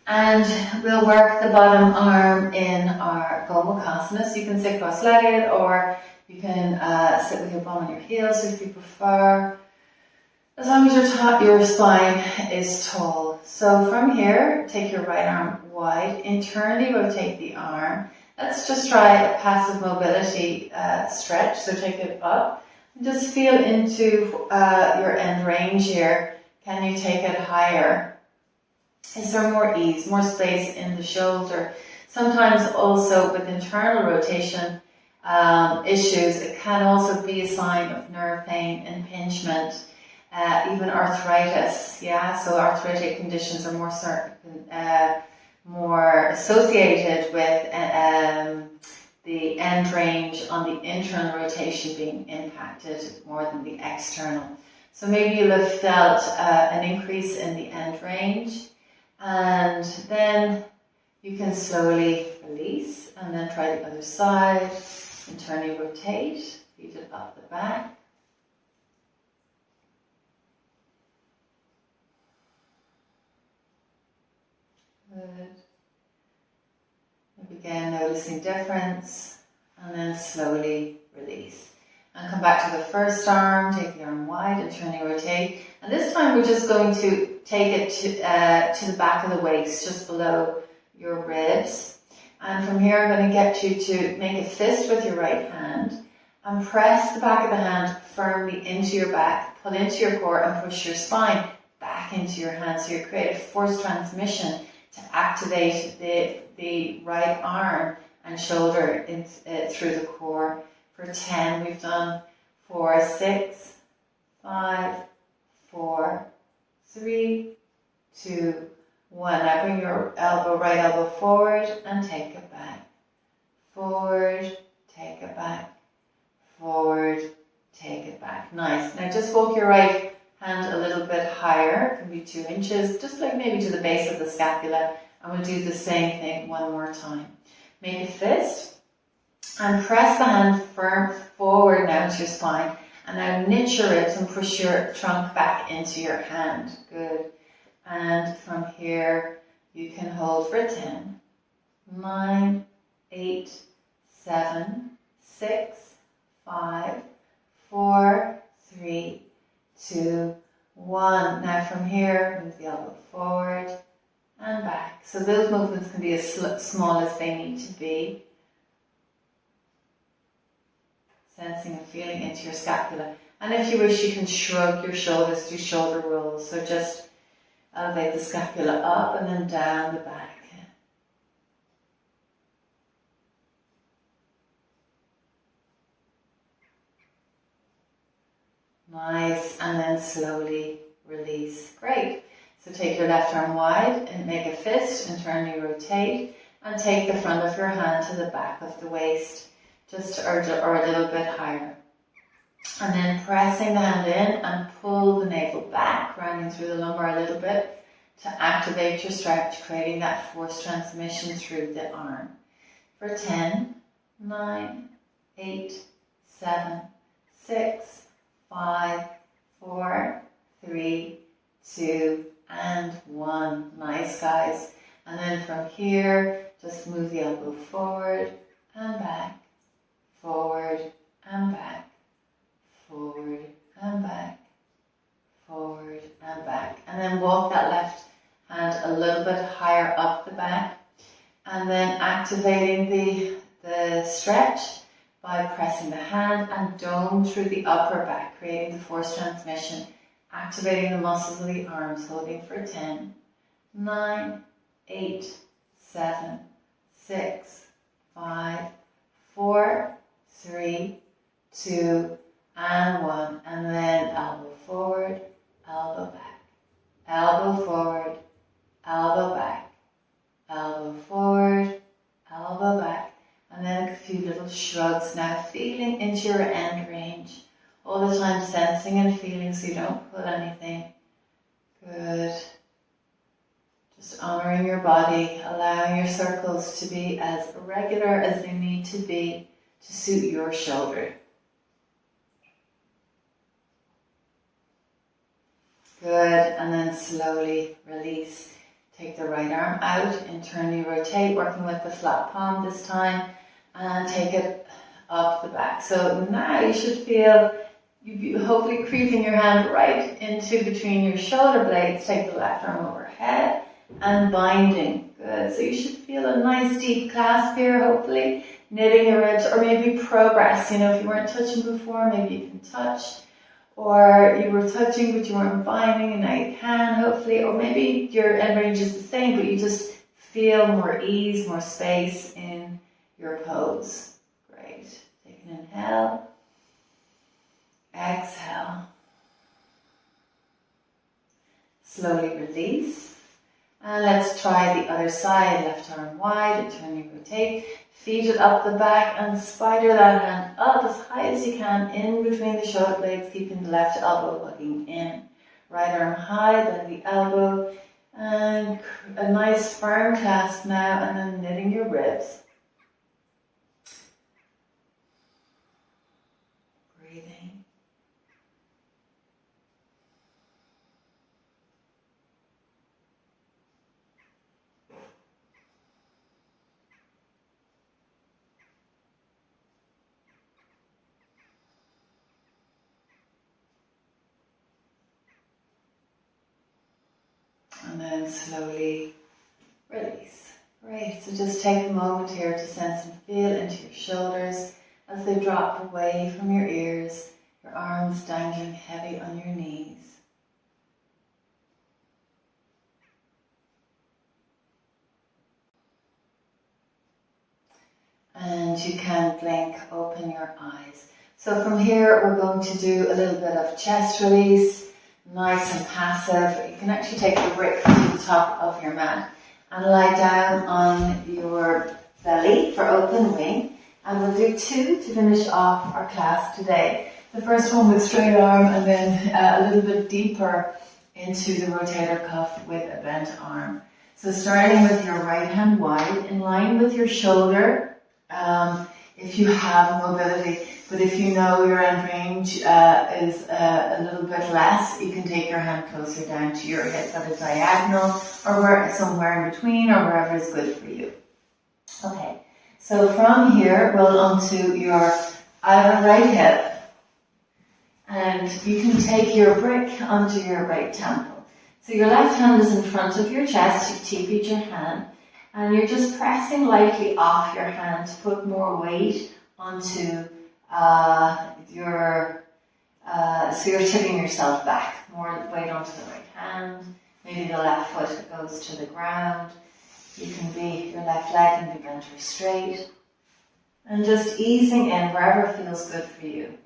Speaker 1: And we'll work the bottom arm in our Gomukhasana. So you can sit cross-legged, or you can sit with your bum on your heels if you prefer. As long as your spine is tall. So from here, take your right arm wide, internally rotate the arm. Let's just try a passive mobility stretch. So take it up and just feel into your end range here. Can you take it higher? Is there more ease, more space in the shoulder? Sometimes also with internal rotation issues, it can also be a sign of nerve pain, impingement, even arthritis. Yeah, so arthritic conditions are more associated with the end range on the internal rotation being impacted more than the external. So maybe you'll have felt an increase in the end range, and then you can slowly release and then try the other side. Internally rotate, feet it up the back. Good. And again, noticing difference, and then slowly release. And come back to the first arm, take the arm wide, internally rotate. And this time we're just going to take it to the back of the waist, just below your ribs. And from here I'm going to get you to make a fist with your right hand and press the back of the hand firmly into your back, pull into your core and push your spine back into your hand. So you create a force transmission to activate the right arm and shoulder through the core. For 10, we've done 4, 6, 5, 4, 3, 2, 1. Now bring your right elbow forward and take it back. Forward, take it back. Forward, take it back. Nice. Now just walk your right hand a little bit higher. It can be 2 inches, just like maybe to the base of the scapula. And we'll do the same thing one more time. Make a fist and press the hand firm forward now to your spine. And now knit your ribs and push your trunk back into your hand. Good. And from here, you can hold for 10, 9, 8, 7, 6, 5, 4, 3, 2, 1. Now from here, move the elbow forward and back. So those movements can be as small as they need to be. Sensing and feeling into your scapula. And if you wish, you can shrug your shoulders, do shoulder rolls. So just elevate the scapula up and then down the back. Nice, and then slowly release. Great. So take your left arm wide and make a fist, internally rotate, and take the front of your hand to the back of the waist, just or a little bit higher. And then pressing the hand in and pull the navel back, rounding through the lumbar a little bit to activate your stretch, creating that force transmission through the arm. For 10, 9, 8, 7, 6, 5, 4, 3, 2, and 1. Nice, guys. And then from here, just move the elbow forward and back. forward and back, forward and back, forward and back. And then walk that left hand a little bit higher up the back, and then activating the stretch by pressing the hand and dome through the upper back, creating the force transmission, activating the muscles of the arms, holding for 10, 9, 8, 7, 6, 5, 4, 3, 2, and 1. And then elbow forward, elbow back, elbow forward, elbow back, elbow forward, elbow back. And then a few little shrugs now, feeling into your end range. All the time sensing and feeling so you don't pull anything. Good. Just honoring your body, allowing your circles to be as regular as they need to be to suit your shoulder. Good, and then slowly release. Take the right arm out, internally rotate, working with the flat palm this time, and take it up the back. So now you should feel you hopefully creeping your hand right into between your shoulder blades. Take the left arm overhead and binding. Good. So you should feel a nice deep clasp here, hopefully. Knitting your ribs, or maybe progress. You know, if you weren't touching before, maybe you can touch. Or you were touching but you weren't binding and now you can, hopefully. Or maybe your end range is the same but you just feel more ease, more space in your pose. Great. Take an inhale. Exhale. Slowly release. And let's try the other side. Left arm wide, internally rotate. Feet it up the back and spider that hand up as high as you can in between the shoulder blades, keeping the left elbow hugging in. Right arm high, then the elbow, and a nice firm clasp now, and then knitting your ribs. Breathing. And then slowly release. Great. So just take a moment here to sense and feel into your shoulders as they drop away from your ears, your arms dangling heavy on your knees. And you can blink, open your eyes. So from here we're going to do a little bit of chest release. Nice and passive. You can actually take the brick to the top of your mat and lie down on your belly for open wing. And we'll do 2 to finish off our class today. The first one with straight arm and then a little bit deeper into the rotator cuff with a bent arm. So starting with your right hand wide, in line with your shoulder, if you have mobility. But if you know your end range is a little bit less, you can take your hand closer down to your hip at a diagonal, or somewhere in between, or wherever is good for you. Okay, so from here, roll onto your outer right hip, and you can take your brick onto your right temple. So your left hand is in front of your chest, you've TP'd your hand, and you're just pressing lightly off your hand to put more weight onto so you're tipping yourself back, more weight onto the right hand, maybe the left foot goes to the ground, your left leg can be bent or straight, and just easing in wherever feels good for you.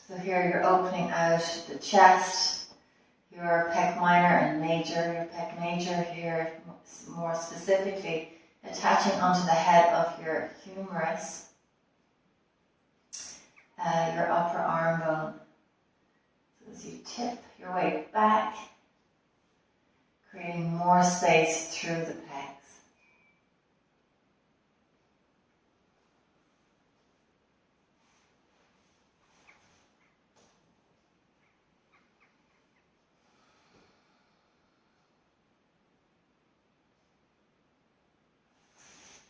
Speaker 1: So here you're opening out the chest, your pec minor and major, your pec major here more specifically attaching onto the head of your humerus, your upper arm bone. So as you tip your weight back, creating more space through the pecs.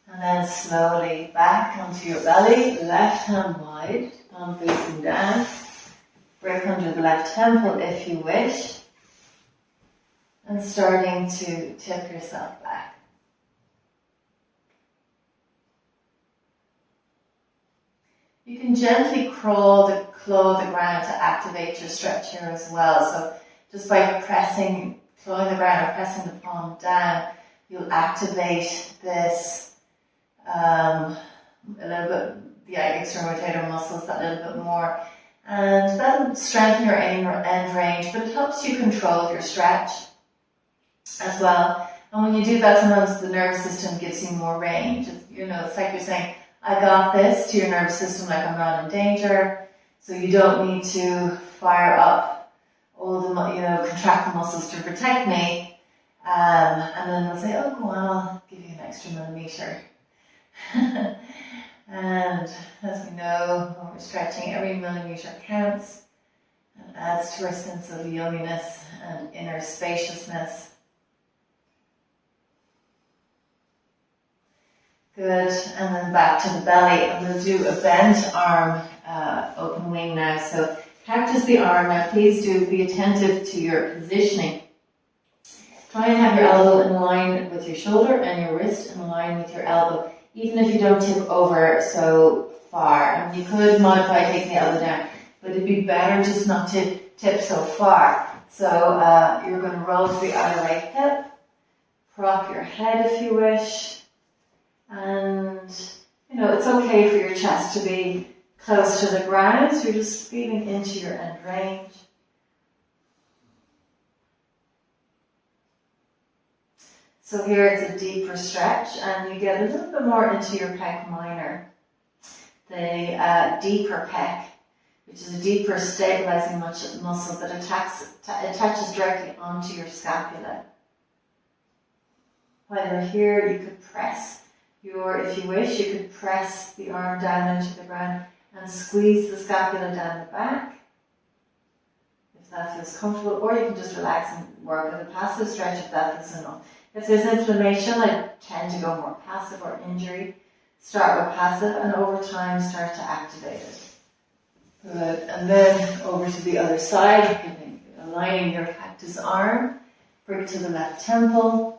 Speaker 1: And then slowly back onto your belly, left hand wide, palm facing down. Break under the left temple if you wish. And starting to tip yourself back. You can gently claw the ground to activate your stretch here as well. So just by clawing the ground or pressing the palm down, you'll activate this a little bit, the external rotator muscles that little bit more. And that'll strengthen your end range, but it helps you control your stretch as well. And when you do that, sometimes the nervous system gives you more range. It's like you're saying, I got this, to your nervous system, like I'm not in danger. So you don't need to fire up all the, contract the muscles to protect me. And then they'll say, oh, go on, I'll give you an extra millimeter. And as we know, when we're stretching, every millimeter counts and adds to our sense of yumminess and inner spaciousness. Good, and then back to the belly, and we'll do a bent arm, open wing now. So cactus the arm. Now please do be attentive to your positioning. Try and have your elbow in line with your shoulder and your wrist in line with your elbow, even if you don't tip over so far. And you could modify taking the elbow down, but it'd be better just not to tip so far. So you're going to roll to the outer right hip, prop your head if you wish. And, it's okay for your chest to be close to the ground, so you're just feeling into your end range. So here it's a deeper stretch, and you get a little bit more into your pec minor. The deeper pec, which is a deeper stabilizing muscle that attaches directly onto your scapula. While you're here, you could press if you wish, you could press the arm down into the ground and squeeze the scapula down the back, if that feels comfortable, or you can just relax and work with a passive stretch if that feels enough. If there's inflammation, I tend to go more passive, or injury, start with passive and over time start to activate it. Good, and then over to the other side, aligning your cactus arm, bring to the left temple.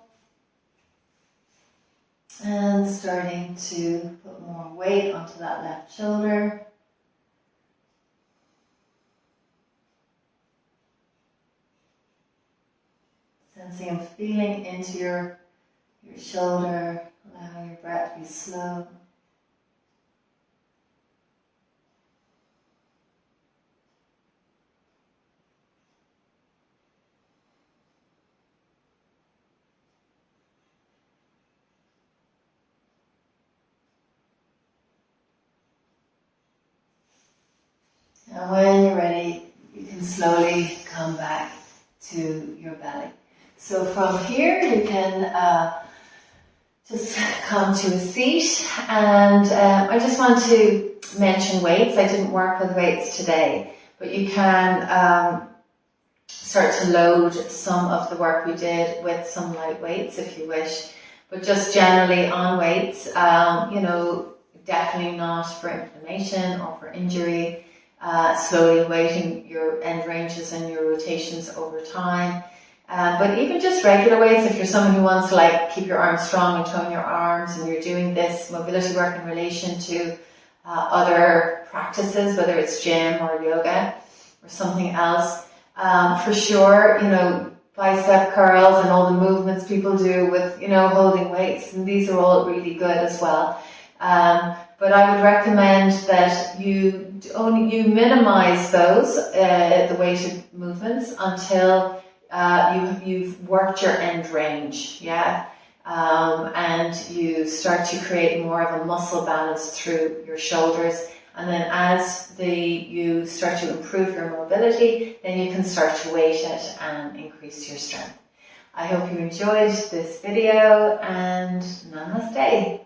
Speaker 1: And starting to put more weight onto that left shoulder. Sensing and feeling into your shoulder, allowing your breath to be slow. And when you're ready, you can slowly come back to your belly. So from here, you can just come to a seat. And I just want to mention weights. I didn't work with weights today, but you can start to load some of the work we did with some light weights if you wish. But just generally on weights, definitely not for inflammation or for injury. Slowly weighting your end ranges and your rotations over time. But even just regular weights, if you're someone who wants to keep your arms strong and tone your arms, and you're doing this mobility work in relation to other practices, whether it's gym or yoga or something else, for sure, bicep curls and all the movements people do with, holding weights, and these are all really good as well. But I would recommend that you minimize those, the weighted movements, until you've worked your end range, and you start to create more of a muscle balance through your shoulders. And then as you start to improve your mobility, then you can start to weight it and increase your strength. I hope you enjoyed this video, and namaste.